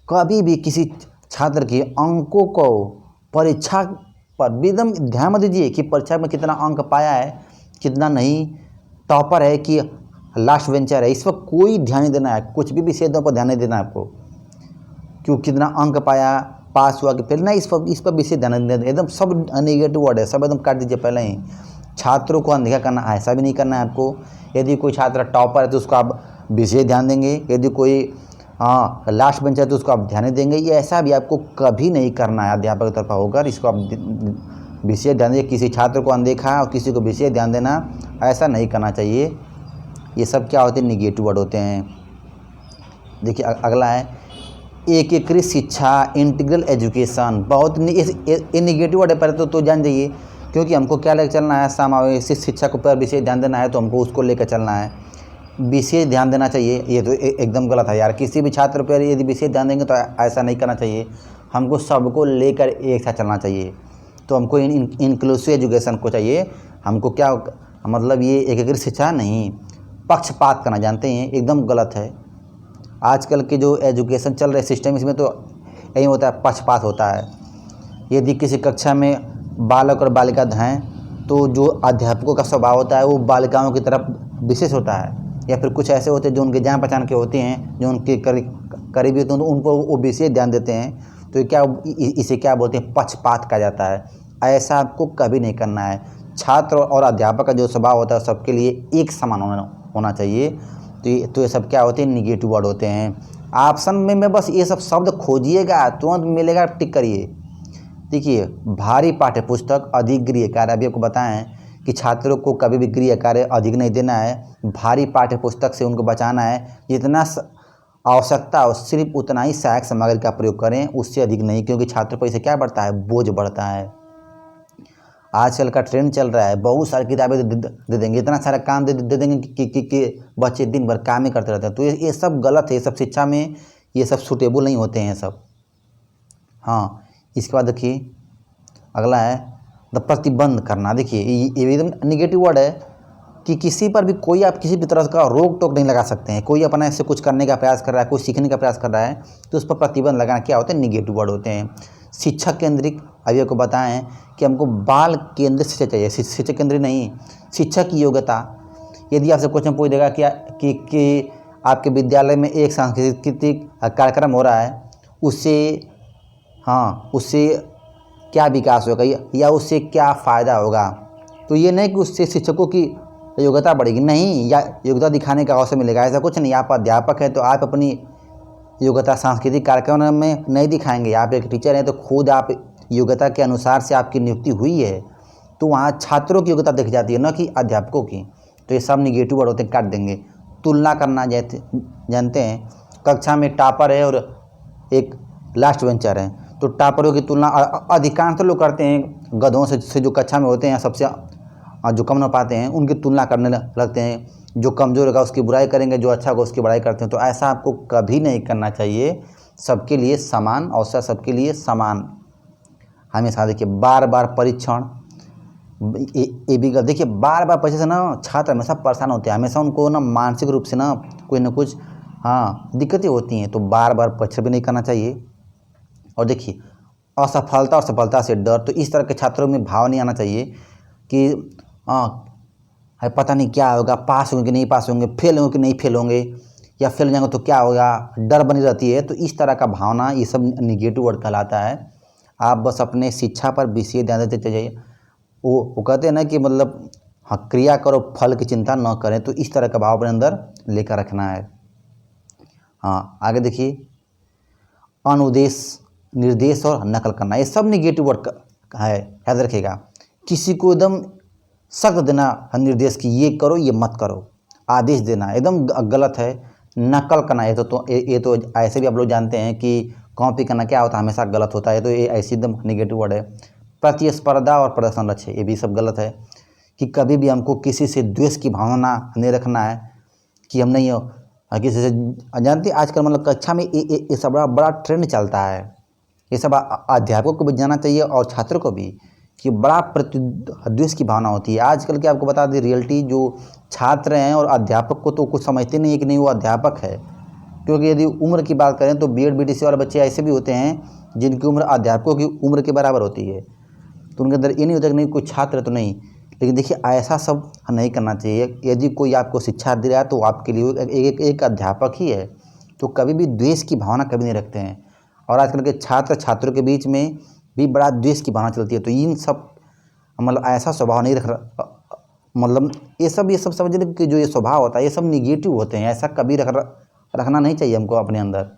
कभी भी किसी छात्र के अंकों को परीक्षा पर एकदम ध्यान मत दीजिए कि परीक्षा में कितना अंक पाया है, कितना नहीं, टॉपर है कि लास्ट बेंचर है, इस पर कोई ध्यान नहीं देना है। कुछ भी विषयों पर ध्यान नहीं देना है आपको, क्यों कितना अंक पाया, पास हुआ कि फेल, नहीं, इस पर विषय ध्यान नहीं देना। एकदम सब नेगेटिव वर्ड है, सब एकदम काट दीजिए पहले ही। छात्रों को अनदेखा करना, ऐसा भी नहीं करना है आपको। यदि कोई छात्र टॉपर है तो उसको आप विशेष ध्यान देंगे, यदि कोई लास्ट बेंचर है तो उसको आप ध्यान नहीं देंगे, ये ऐसा भी आपको कभी नहीं करना है। अध्यापक की तरफ होकर इसको आप विशेष ध्यान देंगे। किसी छात्र को अनदेखा और किसी को विशेष ध्यान देना, ऐसा नहीं करना चाहिए। ये सब क्या होते हैं, निगेटिव वर्ड होते हैं। देखिए अगला है एकीकृत शिक्षा, इंटीग्रल एजुकेशन। बहुत ये निगेटिव वर्ड है, पहले तो जान जाइए, क्योंकि हमको क्या लेकर चलना है, समावेशी शिक्षा को पर विशेष ध्यान देना है, तो हमको उसको लेकर चलना है, विशेष ध्यान देना चाहिए। ये तो एकदम गलत है यार, किसी भी छात्र पर यदि विशेष ध्यान देंगे तो ऐसा नहीं करना चाहिए। हमको सबको लेकर एक साथ चलना चाहिए, तो हमको इंक्लूसिव एजुकेशन को चाहिए। हमको क्या मतलब, ये एकीकृत शिक्षा नहीं, पक्षपात करना, जानते हैं एकदम गलत है। आजकल के जो एजुकेशन चल रहे सिस्टम, इसमें तो यही होता है, पक्षपात होता है। यदि किसी कक्षा में बालक और बालिका हैं तो जो अध्यापकों का स्वभाव होता है वो बालिकाओं की तरफ विशेष होता है, या फिर कुछ ऐसे होते हैं जो उनके जान पहचान के होते हैं, जो उनके करीबी होते हैं, तो उनको वो विशेष ध्यान देते हैं। तो क्या इसे क्या बोलते हैं, पक्षपात कहा जाता है। ऐसा आपको कभी नहीं करना है। छात्र और अध्यापक का जो स्वभाव होता है सबके लिए एक समान होना चाहिए। तो ये सब क्या होते हैं, निगेटिव वर्ड होते हैं। ऑप्शन में बस ये सब शब्द खोजिएगा, तुरंत मिलेगा, टिक करिए। देखिए, भारी पाठ्य पुस्तक, अधिक गृह कार्य। अभी आपको बताएं कि छात्रों को कभी भी गृह कार्य अधिक नहीं देना है, भारी पाठ्य पुस्तक से उनको बचाना है। जितना आवश्यकता हो सिर्फ उतना ही सहायक सामग्री का प्रयोग करें, उससे अधिक नहीं, क्योंकि छात्रों पर इससे क्या बढ़ता है, बोझ बढ़ता है। आजकल का ट्रेंड चल रहा है, बहुत सारी किताबें दे देंगे, इतना सारा काम दे देंगे कि बच्चे दिन भर काम ही करते रहते हैं। तो ये सब गलत है, ये सब शिक्षा में ये सब सूटेबल नहीं होते हैं सब। हाँ, इसके बाद देखिए अगला है द प्रतिबंध करना। देखिए ये एकदम निगेटिव वर्ड है कि किसी पर भी कोई आप किसी भी तरह का रोक टोक नहीं लगा सकते हैं। कोई अपना ऐसे कुछ करने का प्रयास कर रहा है, कोई सीखने का प्रयास कर रहा है, तो उस पर प्रतिबंध लगाना क्या होता है, निगेटिव वर्ड होते हैं। शिक्षक केंद्रित, अभी आपको बताएं कि हमको बाल केंद्रित शिक्षा चाहिए, शिक्षक केंद्रित नहीं। शिक्षक की योग्यता, यदि आपसे क्वेश्चन पूछ देगा कि आपके विद्यालय में एक सांस्कृतिक कार्यक्रम हो रहा है, उससे क्या विकास होगा या उससे क्या फ़ायदा होगा, तो ये नहीं कि उससे शिक्षकों की योग्यता बढ़ेगी, नहीं, या योग्यता दिखाने का अवसर मिलेगा, ऐसा कुछ नहीं। आप अध्यापक हैं तो आप अपनी योग्यता सांस्कृतिक कार्यक्रम में नहीं दिखाएंगे। आप एक टीचर हैं तो खुद आप योग्यता के अनुसार से आपकी नियुक्ति हुई है, तो वहाँ छात्रों की योग्यता देखी जाती है, न कि अध्यापकों की। तो ये सब निगेटिव वर्ड होते हैं, काट देंगे। तुलना करना, जानते हैं कक्षा में टॉपर है और एक लास्ट बेंचर है, तो टॉपरों की तुलना अधिकांश लोग करते हैं गधों से जो कक्षा में होते हैं, सबसे जो कम न पाते हैं उनकी तुलना करने लगते हैं। जो कमज़ोर होगा उसकी बुराई करेंगे, जो अच्छा होगा उसकी बड़ाई करते हैं। तो ऐसा आपको कभी नहीं करना चाहिए। सबके लिए समान अवसर, सबके लिए समान हमेशा। देखिए बार बार परीक्षण, ये भी देखिए बार बार परीक्षा से ना छात्र हमेशा परेशान होते हैं, हमेशा उनको ना मानसिक रूप से ना कुछ दिक्कतें होती हैं। तो बार बार परीक्षा भी नहीं करना चाहिए। और देखिए असफलता और सफलता से डर, तो इस तरह के छात्रों में भाव नहीं आना चाहिए कि पता नहीं क्या होगा, पास होंगे कि नहीं पास होंगे, फेल होंगे कि नहीं फेल होंगे, या फेल हो जाएंगे तो क्या होगा, डर बनी रहती है। तो इस तरह का भावना, ये सब निगेटिव वर्ड कहलाता है। आप बस अपने शिक्षा पर विशेष ध्यान देते चाहिए। वो कहते हैं ना कि मतलब क्रिया करो, फल की चिंता न करें। तो इस तरह का भाव अपने अंदर लेकर रखना है। आगे देखिए अनुदेश, निर्देश और नकल करना, ये सब निगेटिव वर्ड है, याद रखिएगा। किसी को एकदम सख्त देना निर्देश कि ये करो ये मत करो, आदेश देना एकदम गलत है। नकल करना, ये तो ऐसे भी आप लोग जानते हैं कि कॉपी करना क्या होता है, हमेशा गलत होता है। तो ये ऐसी एकदम निगेटिव वर्ड है। प्रतिस्पर्धा और प्रदर्शन लक्ष्य, ये भी सब गलत है कि कभी भी हमको किसी से द्वेष की भावना नहीं रखना है कि हम नहीं हो किसी से। जानते आजकल मतलब कक्षा में ये सब बड़ा ट्रेंड चलता है। ये सब अध्यापकों को भी जानना चाहिए और छात्रों को भी, कि बड़ा द्वेष की भावना होती है आजकल की। आपको बता दें रियलिटी, जो छात्र हैं और अध्यापक को तो कुछ समझते नहीं है कि नहीं वो अध्यापक है। क्योंकि यदि उम्र की बात करें तो बीएड बीटीसी वाले बच्चे ऐसे भी होते हैं जिनकी उम्र अध्यापकों की उम्र के बराबर होती है। तो उनके अंदर ये नहीं होता कि नहीं कोई छात्र तो नहीं। लेकिन देखिए ऐसा सब नहीं करना चाहिए। यदि कोई आपको शिक्षा दे रहा है तो आपके लिए एक अध्यापक ही है। तो कभी भी द्वेष की भावना कभी नहीं रखते हैं। और आजकल के छात्रों के बीच में भी बड़ा द्वेष की भावना चलती है। तो इन सब मतलब ऐसा स्वभाव नहीं मतलब ये सब समझ लें कि जो ये स्वभाव होता है ये सब निगेटिव होते हैं। ऐसा कभी रखना नहीं चाहिए हमको अपने अंदर।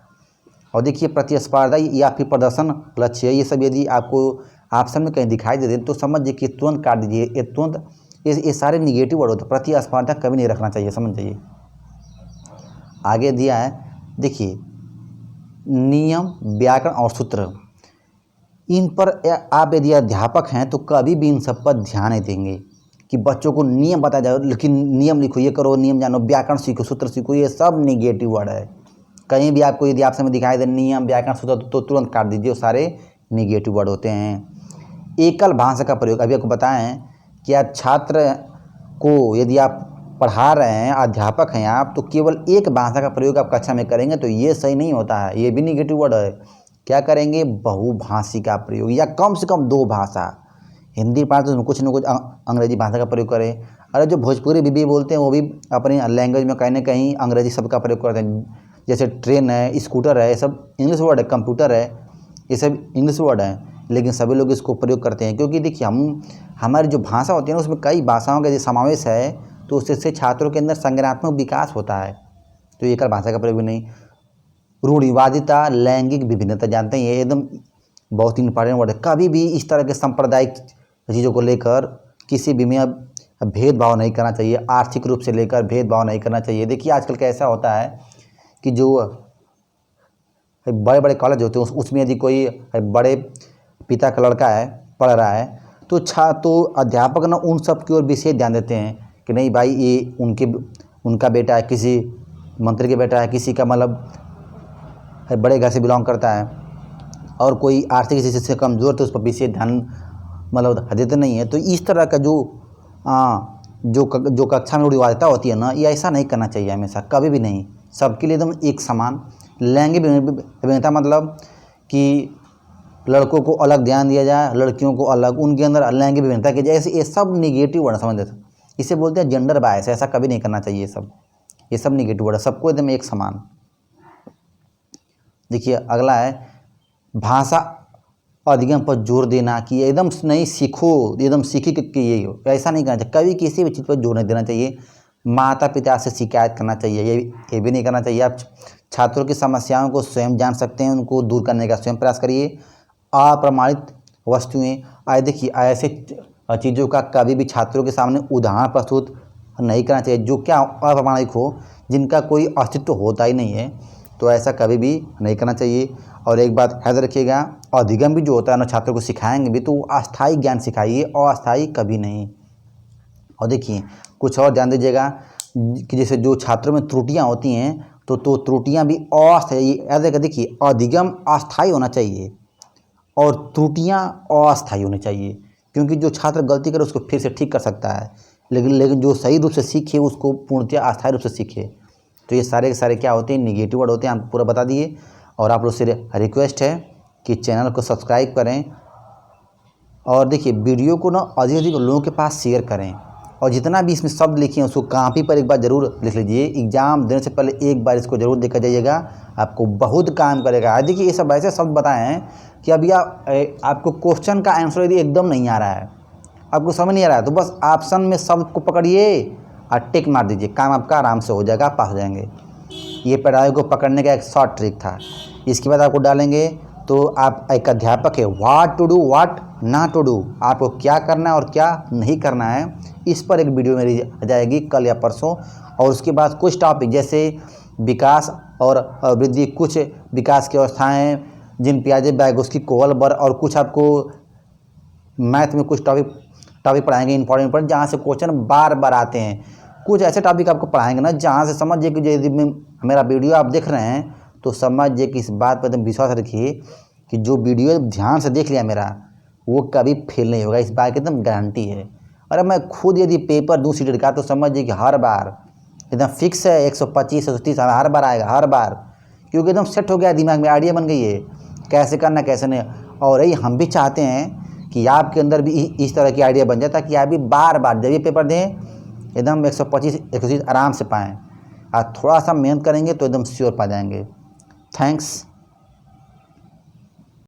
और देखिए प्रतिस्पर्धा या फिर प्रदर्शन लक्ष्य, ये सब यदि आपको ऑप्शन में कहीं दिखाई दे तो समझिए कि तुरंत काट दीजिए। ये तुरंत ये सारे निगेटिव वर्ड होते हैं। प्रतिस्पर्धा कभी नहीं रखना चाहिए, समझ जाइए। आगे दिया है देखिए नियम, व्याकरण और सूत्र। इन पर आप यदि अध्यापक हैं तो कभी भी इन सब पर ध्यान नहीं देंगे कि बच्चों को नियम बताया जाए, लेकिन नियम लिखो, ये करो, नियम जानो, व्याकरण सीखो, सूत्र सीखो, ये सब निगेटिव वर्ड है। कहीं भी आपको यदि आपसे में दिखाई दे नियम, व्याकरण, सूत्र तो तुरंत काट दीजिए, वो सारे निगेटिव वर्ड होते हैं। एकल भाषा का प्रयोग, अभी आपको बताएं कि आप छात्र को यदि आप पढ़ा रहे हैं, अध्यापक हैं आप, तो केवल एक भाषा का प्रयोग आप कक्षा में करेंगे तो ये सही नहीं होता है, ये भी निगेटिव वर्ड है। क्या करेंगे, बहुभाषी का प्रयोग, या कम से कम 2 भाषा। हिंदी पढ़ते तो कुछ न कुछ अंग्रेजी भाषा का प्रयोग करें, अरे जो भोजपुरी बीबी बोलते हैं वो भी अपनी लैंग्वेज में कहीं ना कहीं अंग्रेजी शब्द का प्रयोग करते हैं। जैसे ट्रेन है, स्कूटर है, ये सब इंग्लिश वर्ड है, कंप्यूटर है, ये सब इंग्लिश वर्ड हैं, लेकिन सभी लोग इसको प्रयोग करते हैं क्योंकि देखिए हमारी जो भाषा होती है ना उसमें कई भाषाओं का जो समावेश है, तो उससे छात्रों के अंदर संज्ञानात्मक विकास होता है। तो एकल भाषा का प्रयोग भी नहीं। रूढ़िवादिता, लैंगिक विभिन्नता, जानते हैं ये एकदम बहुत इंपॉर्टेंट वर्ड है। कभी भी इस तरह के सांप्रदायिक चीज़ों को लेकर किसी भी में भेदभाव नहीं करना चाहिए, आर्थिक रूप से लेकर भेदभाव नहीं करना चाहिए। देखिए आजकल कैसा होता है कि जो बड़े बड़े कॉलेज होते हैं उसमें यदि कोई बड़े पिता का लड़का है पढ़ रहा है तो अध्यापक ना उन सब की ओर विशेष ध्यान देते हैं कि नहीं भाई ये उनका बेटा है, किसी मंत्री के बेटा है, किसी का मतलब बड़े घर से बिलोंग करता है और कोई आर्थिक स्थिति से कमज़ोर, तो उस पर विशेष ध्यान मतलब देते नहीं है। तो इस तरह का जो कक्षा में रूढ़िवादिता होती है ना, ये ऐसा नहीं करना चाहिए हमेशा, कभी भी नहीं। सबके लिए एकदम एक समान। लैंगिक विभिन्नता मतलब कि लड़कों को अलग ध्यान दिया जाए, लड़कियों को अलग, उनके अंदर लैंगिक विभिन्नता की जाए, ये सब निगेटिव वर्ड समझ लेते, इसे बोलते हैं जेंडर बायस। ऐसा कभी नहीं करना चाहिए। ये सब निगेटिव वर्ड है, सबको एकदम एक समान। देखिए अगला है भाषा अधिगम पर जोर देना कि एकदम नहीं सीखो, एकदम सीखी कि ये हो, ऐसा नहीं करना चाहिए। कभी किसी भी चीज़ पर जोर नहीं देना चाहिए। माता पिता से शिकायत करना चाहिए, ये भी नहीं करना चाहिए। आप छात्रों की समस्याओं को स्वयं जान सकते हैं, उनको दूर करने का स्वयं प्रयास करिए। अप्रमाणित वस्तुएं, देखिए ऐसे चीज़ों का कभी भी छात्रों के सामने उदाहरण प्रस्तुत नहीं करना चाहिए जो क्या अप्रमाणिक हो, जिनका कोई अस्तित्व होता ही नहीं है, तो ऐसा कभी भी नहीं करना चाहिए। और एक बात याद रखिएगा, अधिगम भी जो होता है ना, छात्रों को सिखाएंगे भी तो अस्थायी ज्ञान सिखाइए, अस्थायी कभी नहीं। और देखिए कुछ और ध्यान दीजिएगा कि जैसे जो छात्रों में त्रुटियां होती हैं तो त्रुटियां भी अस्थायी, याद रखिए। देखिए अधिगम अस्थायी होना चाहिए और त्रुटियां अस्थायी होनी चाहिए, क्योंकि जो छात्र गलती करे उसको फिर से ठीक कर सकता है, लेकिन जो सही रूप से सीखे उसको पूर्णतः अस्थायी रूप से सीखे। तो ये सारे के सारे क्या होते हैं, निगेटिव वर्ड होते हैं, हम पूरा बता दिए। और आप लोग से रिक्वेस्ट है कि चैनल को सब्सक्राइब करें और देखिए वीडियो को ना अधिक अधिक लोगों के पास शेयर करें। और जितना भी इसमें शब्द लिखे हैं उसको कॉपी पर एक बार ज़रूर लिख लीजिए। एग्ज़ाम देने से पहले एक बार इसको ज़रूर देखा जाइएगा, आपको बहुत काम करेगा। देखिए ये सब ऐसे शब्द बताए हैं कि अभी आपको क्वेश्चन का आंसर यदि एकदम नहीं आ रहा है, आपको समझ नहीं आ रहा है, तो बस ऑप्शन में शब्द को पकड़िए और टिक मार दीजिए, काम आपका आराम से हो जाएगा, आप पास हो जाएंगे। ये पढ़ाई को पकड़ने का एक शॉर्ट ट्रिक था। इसके बाद आपको डालेंगे तो आप एक अध्यापक है, व्हाट टू डू व्हाट ना टू डू, आपको क्या करना है और क्या नहीं करना है, इस पर एक वीडियो मेरी आ जाएगी कल या परसों। और उसके बाद कुछ टॉपिक जैसे विकास और वृद्धि, कुछ विकास की अवस्थाएँ, जिन पियाजे बैगोस्की कोवलबर, और कुछ आपको मैथ में कुछ टॉपिक पढ़ाएंगे इंपॉर्टेंट पर, जहाँ से क्वेश्चन बार बार आते हैं। कुछ ऐसे टॉपिक आपको पढ़ाएंगे ना जहाँ से समझिए कि यदि मेरा वीडियो आप देख रहे हैं तो समझिए कि इस बात पर एकदम विश्वास रखिए कि जो वीडियो ध्यान से देख लिया मेरा, वो कभी फेल नहीं होगा, इस बात की एकदम गारंटी है। अरे मैं खुद यदि पेपर दूँ सीटेट का तो समझिए कि हर बार एकदम फिक्स है 125 130 हर बार आएगा, हर बार, क्योंकि एकदम सेट हो गया दिमाग में, आइडिया बन गई है कैसे करना कैसे नहीं। और यही हम भी चाहते हैं कि आपके अंदर भी इस तरह की आइडिया बन जाए, ताकि आप भी बार बार जब ये पेपर दें एकदम 125 130 आराम से पाएँ। और थोड़ा सा मेहनत करेंगे तो एकदम श्योर पा जाएंगे। थैंक्स।